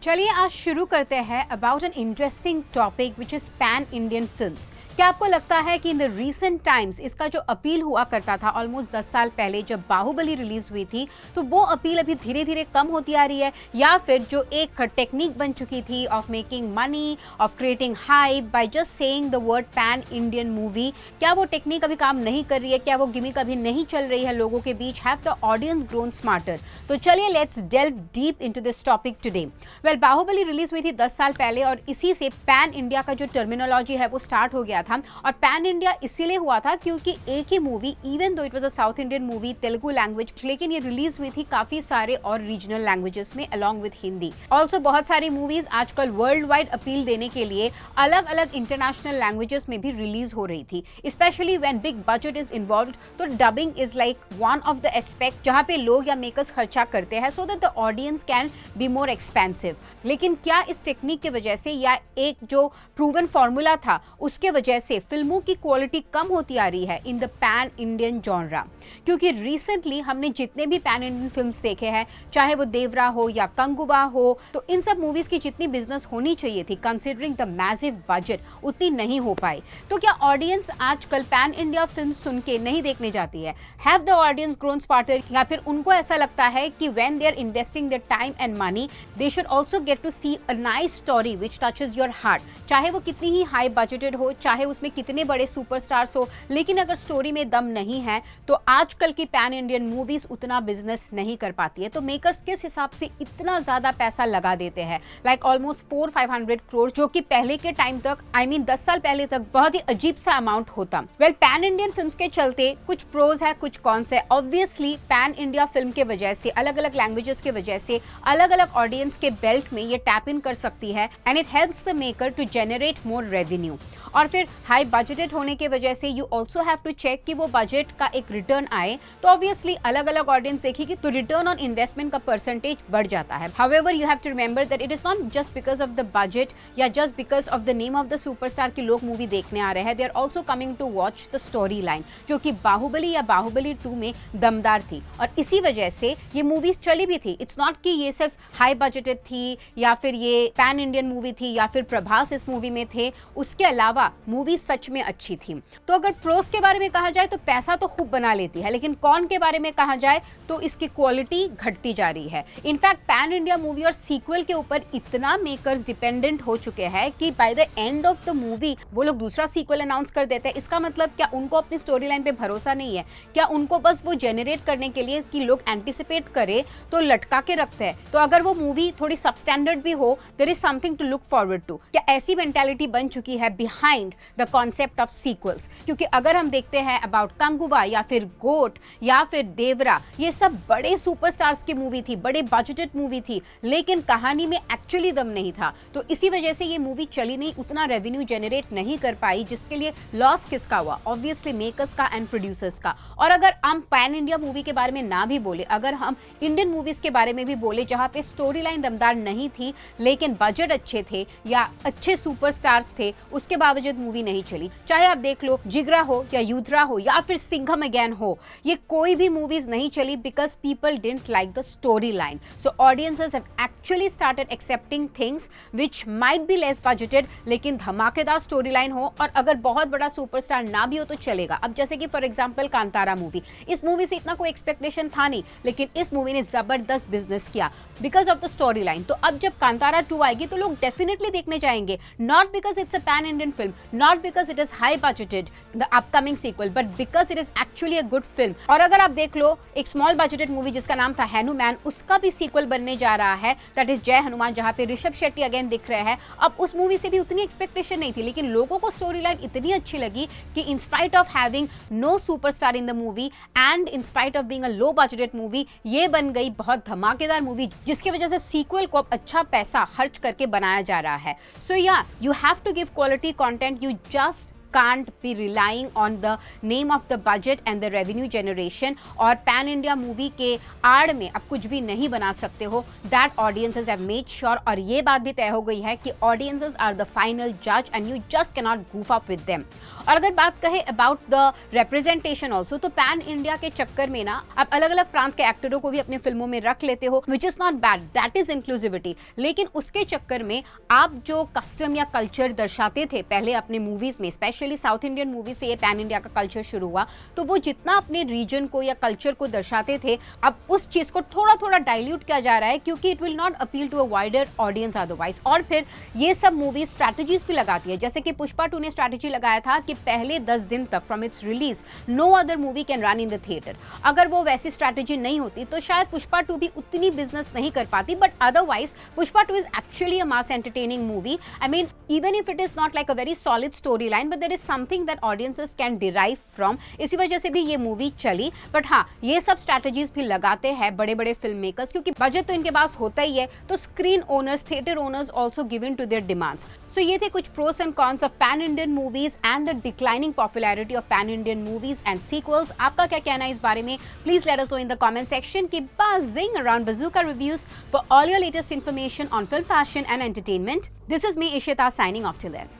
चलिए आज शुरू करते हैं about an interesting topic which is pan Indian films. क्या आपको लगता है कि इन द रीसेंट टाइम्स इसका जो अपील हुआ करता था ऑलमोस्ट 10 साल पहले जब बाहुबली रिलीज हुई थी, तो वो अपील अभी धीरे धीरे कम होती आ रही है, या फिर जो एक टेक्निक बन चुकी थी of making money, of creating hype by just saying the word pan Indian movie, क्या वो टेक्निक अभी काम नहीं कर रही है? क्या वो गिमिक अभी नहीं चल रही है लोगों के बीच? Have the audience grown smarter? तो चलिए let's delve deep into this topic today. Well, Baahubali release हुई थी 10 साल पहले और इसी से पैन इंडिया का जो टर्मिनोलॉजी है वो स्टार्ट हो गया था। और पैन इंडिया इसीलिए हुआ था क्योंकि एक ही movie, even though it was a South Indian movie, Telugu language, लेकिन ये रिलीज हुई थी काफी सारे और रीजनल लैंग्वेजेस में अलॉन्ग विद हिंदी। ऑल्सो बहुत सारी मूवीज आजकल वर्ल्ड वाइड अपील देने के लिए अलग अलग इंटरनेशनल लैंग्वेजेस में भी रिलीज हो रही थी, specially when big budget is involved. तो dubbing is like one of the aspect जहां पे लोग या मेकर्स खर्चा करते हैं so that the audience can be more expensive. लेकिन क्या इस टेक्निक की वजह से या एक जो प्रूवन फॉर्मूला था उसके वजह से फिल्मों की क्वालिटी कम होती आ रही है in the pan Indian genre? क्योंकि रिसेंटली हमने जितने भी पैन इंडियन फिल्म्स देखे हैं, चाहे वो देवरा हो या कंगुवा हो, तो इन सब मूवीज की जितनी बिजनेस होनी चाहिए थी कंसिडरिंग द मैसिव बजट, उतनी नहीं हो पाई। तो क्या ऑडियंस आजकल पैन इंडिया फिल्म सुन के नहीं देखने जाती है? Have the audience grown smarter? या फिर उनको ऐसा लगता है कि when they are investing their time and money they should also get to see a nice story which touches your heart? चाहे वो कितनी ही हाई बजटेड हो, चाहे उसमें कितने बड़े सुपरस्टार्स हो, लेकिन अगर स्टोरी में दम नहीं है तो आजकल की पैन इंडियन मूवीज उतना बिजनेस नहीं कर पाती है। तो मेकर्स किस हिसाब से इतना ज्यादा पैसा लगा देते हैं, लाइक ऑलमोस्ट 400-500 करोड़, जो कि पहले के टाइम तक, आई मीन 10 साल पहले तक बहुत ही अजीब सा अमाउंट होता। वेल, पैन इंडियन फिल्म्स के चलते कुछ प्रोज है, कुछ कॉन्स है। ऑब्वियसली पैन इंडिया फिल्म के वजह से, अलग अलग लैंग्वेजेस के वजह से, अलग अलग ऑडियंस के बेल्ट में ये टैप इन कर सकती है and it helps the maker to generate more revenue. और फिर हाई बजटेड होने की वजह से you also have to check कि वो बजट का एक रिटर्न आए। तो ऑब्वियसली अलग अलग ऑडियंस देखेगी तो रिटर्न ऑन इन्वेस्टमेंट का परसेंटेज बढ़ जाता है। However you have to remember that it is not just because of the budget या just because of the name of the superstar कि लोग मूवी देखने आ रहे हैं। They are also coming to watch the story line, जो कि बाहुबली या बाहुबली 2 में दमदार थी और इसी वजह से ये मूवीज चली भी थी। इट्स नॉट कि ये सिर्फ हाई बजटेड थी या फिर ये पैन इंडियन मूवी थी या फिर प्रभास इस मूवी में थे, उसके अलावा मूवी सच में अच्छी थी। तो अगर प्रोस के बारे में कहा जाए तो पैसा तो खूब बना लेती है, लेकिन कॉन के बारे में कहा जाए तो इसकी क्वालिटी घटती जा रही है। इनफैक्ट पैन इंडिया मूवी और सीक्वल के ऊपर इतना मेकर्स डिपेंडेंट हो चुके हैं कि by the end of the movie वो लोग दूसरा सीक्वल अनाउंस कर देते हैं। इसका मतलब क्या उनको अपनी स्टोरी लाइन पे भरोसा नहीं है? क्या उनको बस वो जनरेट करने के लिए कि लोग एंटिसिपेट करे तो लटका के रखते हैं? तो अगर वो मूवी थोड़ी सबस्टैंडर्ड भी हो, there is something to look forward to. क्या ऐसी मेंटालिटी बन चुकी है behind the concept of sequels? क्योंकि अगर हम देखते हैं अबाउट कंगुवा या फिर गोट या फिर देवरा, ये सब बड़े सुपरस्टार्स की मूवी थी, बड़े बजटेड मूवी थी, लेकिन कहानी में एक्चुअली दम नहीं था। तो इसी वजह से ये मूवी चली नहीं, उतना रेवेन्यू जनरेट नहीं कर पाई, जिसके लिए लॉस किसका हुआ? ऑब्वियसली मेकर्स का एंड प्रोड्यूसर्स का। और अगर हम पैन इंडिया मूवी के बारे में ना भी बोले, अगर हम इंडियन मूवीज के बारे में भी बोले जहां पे स्टोरी लाइन दमदार नहीं थी लेकिन बजट अच्छे थे या अच्छे सुपरस्टार्स थे, उसके बावजूद मूवी नहीं चली। चाहे आप देख लो जिगरा हो या युद्रा हो या फिर सिंघम अगेन हो, ये कोई भी मूवीज नहीं चली because people didn't like the story line. So audiences have actually started accepting things which might be less budgeted लेकिन धमाकेदार स्टोरी लाइन हो, और अगर बहुत बड़ा सुपरस्टार ना भी हो तो चलेगा। अब जैसे कि फॉर एग्जाम्पल कांतारा मूवी, इस मूवी से इतना कोई एक्सपेक्टेशन था नहीं, लेकिन इस मूवी ने जबरदस्त बिजनेस किया because of the story line. तो अब जब कांतारा 2 आएगी तो लोग डेफिनेटली देखने जाएंगे, not because it's a pan Indian film, not because it is high budgeted the upcoming sequel, but because it is actually a good film. और अगर आप देख लो एक स्मॉल बजटेड मूवी जिसका नाम था हनुमान, उसका भी सीक्वल बनने जा रहा है, दैट इज जय हनुमान, जहां पे ऋषभ शेट्टी अगेन दिख रहे हैं। अब उस मूवी से भी उतनी एक्सपेक्टेशन नहीं थी, लेकिन लोगों को स्टोरी लाइन इतनी अच्छी लगी कि in spite of having no superstar in the movie and in spite of being a low budgeted movie, ये बन गई बहुत धमाकेदार मूवी, जिसकी वजह से सीक्वल को अब अच्छा पैसा खर्च करके बनाया जा रहा है। So yeah, you have to give quality content, you just can't be relying on the name of the budget and the revenue generation और पैन इंडिया मूवी के आड़ में अब कुछ भी नहीं बना सकते हो. That audiences have made sure और ये बात भी तय हो गई है कि audiences are the final judge and you just cannot goof up with them. और अगर बात कहें about the representation also तो पैन इंडिया के चक्कर में ना अब अलग अलग प्रांत के एक्टरों को भी अपने फिल्मों में रख लेते हो, which is not bad, that is inclusivity. लेकिन उसके चक्कर में आप जो कस्टम या कल्चर दर्शाते थे पहले अपने मूवीज में, स्पेशली साउथ इंडियन मूवी से ये पैन इंडिया का कल्चर शुरू हुआ, तो वो जितना अपने रीजन को या कल्चर को दर्शाते थे अब उस चीज को थोड़ा थोड़ा डाइल्यूट किया जा रहा है क्योंकि it will not appeal to a wider audience otherwise. और फिर ये सब मूवीज स्ट्रैटेजीज भी लगाती है, जैसे कि पुष्पा 2 ने स्ट्रैटेजी लगाया था कि पहले 10 दिन तक from its release no other movie can run in the theatre. अगर वो वैसी स्ट्रैटेजी नहीं होती तो शायद पुष्पा 2 भी उतनी बिजनेस नहीं कर पाती, but otherwise Pushpa 2 is actually a mass entertaining movie. I mean even if it is not like a very solid story line but there is something that audiences can derive from. इसी वजह से भी ये movie चली. But हाँ, ये सब strategies भी लगाते हैं बड़े बड़े फिल्म मेकर्स क्योंकि बजट तो इनके पास होता ही है, तो screen owners, theatre owners also give in to their demands. So ये थे कुछ pros and cons of pan Indian movies and the declining popularity of pan Indian movies and sequels. आपका क्या कहना है इस बारे में? Please let us know in the comment section. Keep buzzing around Bazooka Reviews for all your latest information on film, fashion and entertainment. This is me, Ishita, signing off till then.